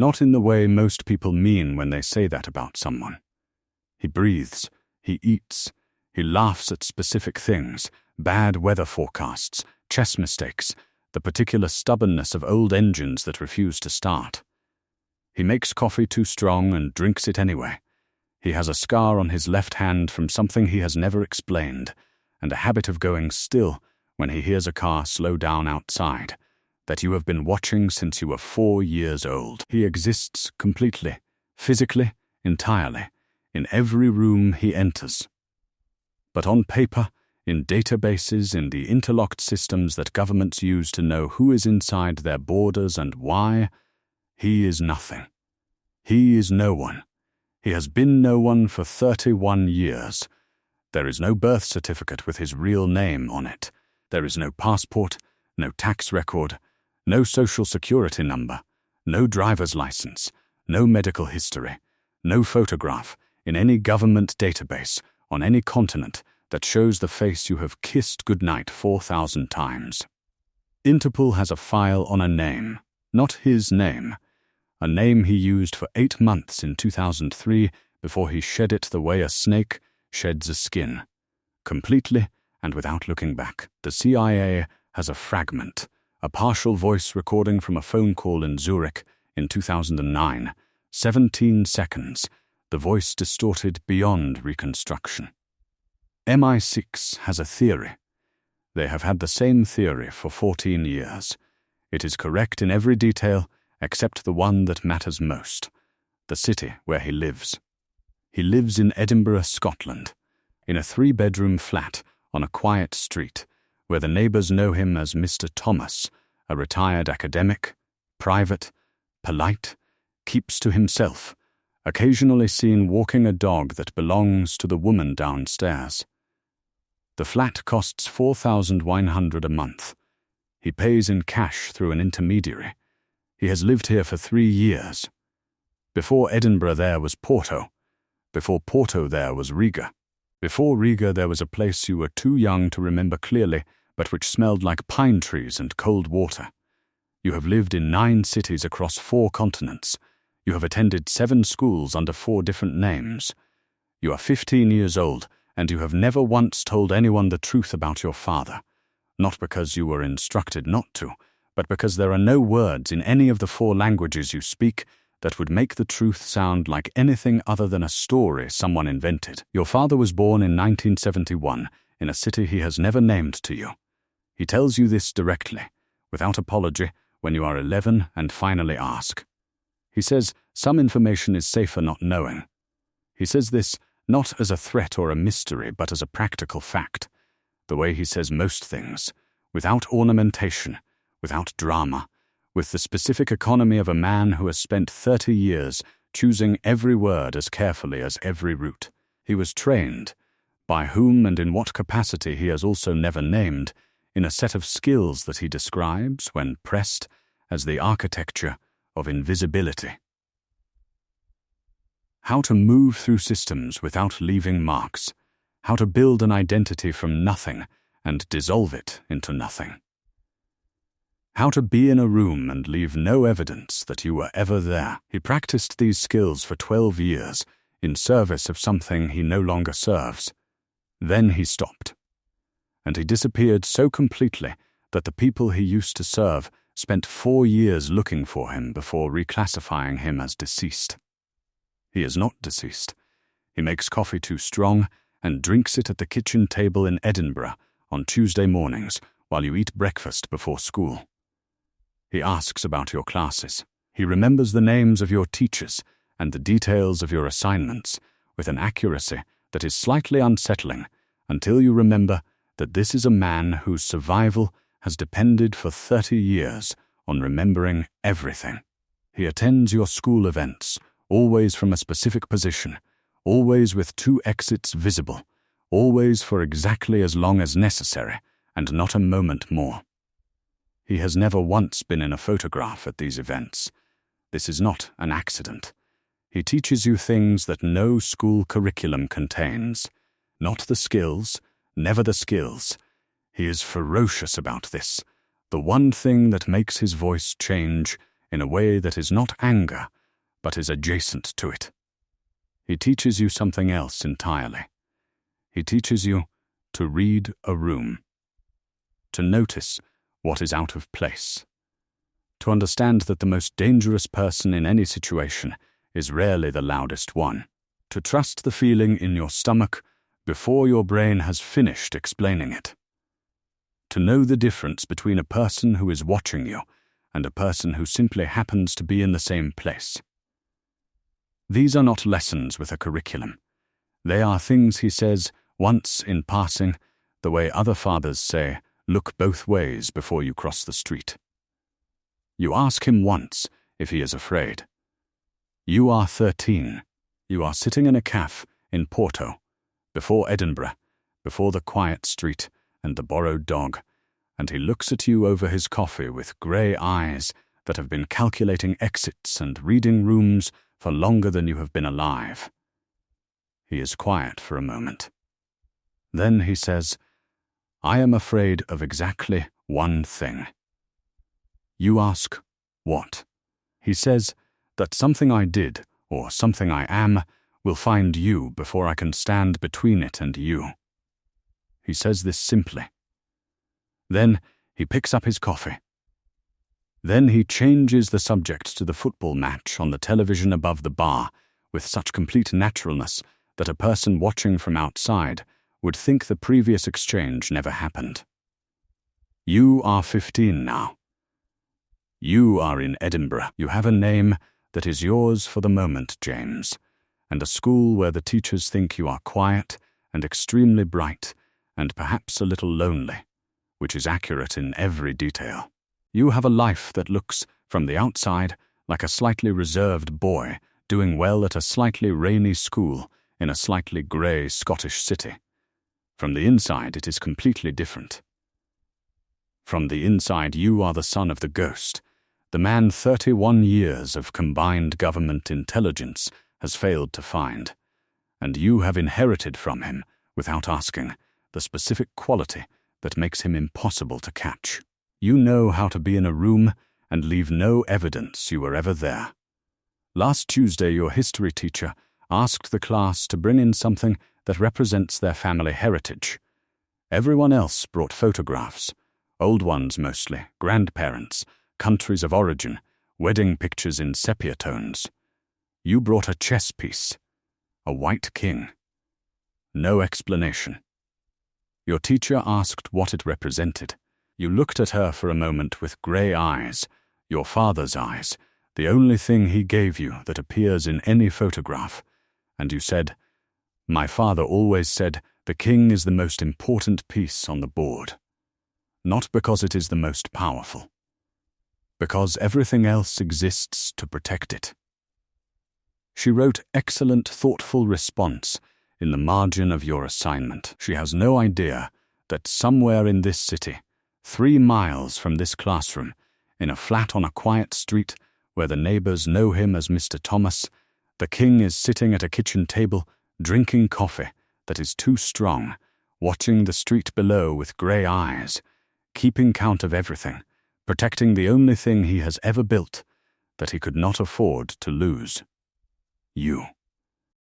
not in the way most people mean when they say that about someone. He breathes, he eats, he laughs at specific things, bad weather forecasts, chess mistakes, the particular stubbornness of old engines that refuse to start. He makes coffee too strong and drinks it anyway. He has a scar on his left hand from something he has never explained, and a habit of going still when he hears a car slow down outside, that you have been watching since you were 4 years old. He exists completely, physically, entirely, in every room he enters. But on paper, in databases, in the interlocked systems that governments use to know who is inside their borders and why, he is nothing. He is no one. He has been no one for 31 years. There is no birth certificate with his real name on it. There is no passport, no tax record, no social security number, no driver's license, no medical history, no photograph in any government database on any continent that shows the face you have kissed goodnight 4,000 times. Interpol has a file on a name, not his name, a name he used for 8 months in 2003 before he shed it the way a snake sheds a skin, completely and without looking back. The CIA has a fragment, a partial voice recording from a phone call in Zurich in 2009, 17 seconds, the voice distorted beyond reconstruction. MI6 has a theory. They have had the same theory for 14 years. It is correct in every detail except the one that matters most, the city where he lives. He lives in Edinburgh, Scotland, in a 3-bedroom flat on a quiet street where the neighbours know him as Mr. Thomas, a retired academic, private, polite, keeps to himself, occasionally seen walking a dog that belongs to the woman downstairs. The flat costs $4,100 a month. He pays in cash through an intermediary. He has lived here for 3 years. Before Edinburgh there was Porto. Before Porto there was Riga. Before Riga there was a place you were too young to remember clearly, but which smelled like pine trees and cold water. You have lived in 9 cities across 4 continents. You have attended 7 schools under 4 different names. You are 15 years old, and you have never once told anyone the truth about your father, not because you were instructed not to, but because there are no words in any of the 4 languages you speak that would make the truth sound like anything other than a story someone invented. Your father was born in 1971 in a city he has never named to you. He tells you this directly, without apology, when you are 11 and finally ask. He says some information is safer not knowing. He says this not as a threat or a mystery, but as a practical fact, the way he says most things, without ornamentation, without drama, with the specific economy of a man who has spent 30 years choosing every word as carefully as every root. He was trained, by whom and in what capacity he has also never named, in a set of skills that he describes, when pressed, as the architecture of invisibility. How to move through systems without leaving marks, how to build an identity from nothing and dissolve it into nothing. How to be in a room and leave no evidence that you were ever there. He practiced these skills for 12 years in service of something he no longer serves. Then he stopped. And he disappeared so completely that the people he used to serve spent 4 years looking for him before reclassifying him as deceased. He is not deceased. He makes coffee too strong and drinks it at the kitchen table in Edinburgh on Tuesday mornings while you eat breakfast before school. He asks about your classes. He remembers the names of your teachers and the details of your assignments with an accuracy that is slightly unsettling until you remember that this is a man whose survival has depended for 30 years on remembering everything. He attends your school events, always from a specific position, always with 2 exits visible, always for exactly as long as necessary, and not a moment more. He has never once been in a photograph at these events. This is not an accident. He teaches you things that no school curriculum contains. Not the skills, never the skills. He is ferocious about this. The one thing that makes his voice change in a way that is not anger, but is adjacent to it. He teaches you something else entirely. He teaches you to read a room, to notice what is out of place, to understand that the most dangerous person in any situation is rarely the loudest one, to trust the feeling in your stomach before your brain has finished explaining it, to know the difference between a person who is watching you and a person who simply happens to be in the same place. These are not lessons with a curriculum. They are things he says once in passing, the way other fathers say, look both ways before you cross the street. You ask him once if he is afraid. You are 13. You are sitting in a cafe in Porto, before Edinburgh, before the quiet street and the borrowed dog, and he looks at you over his coffee with grey eyes that have been calculating exits and reading rooms for longer than you have been alive. He is quiet for a moment. Then he says, I am afraid of exactly one thing. You ask, what? He says that something I did, or something I am, will find you before I can stand between it and you. He says this simply. Then he picks up his coffee. Then he changes the subject to the football match on the television above the bar with such complete naturalness that a person watching from outside would think the previous exchange never happened. You are 15 now. You are in Edinburgh. You have a name that is yours for the moment, James, and a school where the teachers think you are quiet and extremely bright and perhaps a little lonely, which is accurate in every detail. You have a life that looks, from the outside, like a slightly reserved boy doing well at a slightly rainy school in a slightly grey Scottish city. From the inside, it is completely different. From the inside, you are the son of the ghost, the man 31 years of combined government intelligence has failed to find, and you have inherited from him, without asking, the specific quality that makes him impossible to catch. You know how to be in a room and leave no evidence you were ever there. Last Tuesday, your history teacher asked the class to bring in something that represents their family heritage. Everyone else brought photographs, old ones mostly, grandparents, countries of origin, wedding pictures in sepia tones. You brought a chess piece, a white king. No explanation. Your teacher asked what it represented. You looked at her for a moment with grey eyes, your father's eyes, the only thing he gave you that appears in any photograph, and you said, my father always said the king is the most important piece on the board. Not because it is the most powerful, because everything else exists to protect it. She wrote excellent, thoughtful response in the margin of your assignment. She has no idea that somewhere in this city, 3 miles from this classroom, in a flat on a quiet street where the neighbors know him as Mr. Thomas, the king is sitting at a kitchen table, drinking coffee that is too strong, watching the street below with grey eyes, keeping count of everything, protecting the only thing he has ever built that he could not afford to lose. You.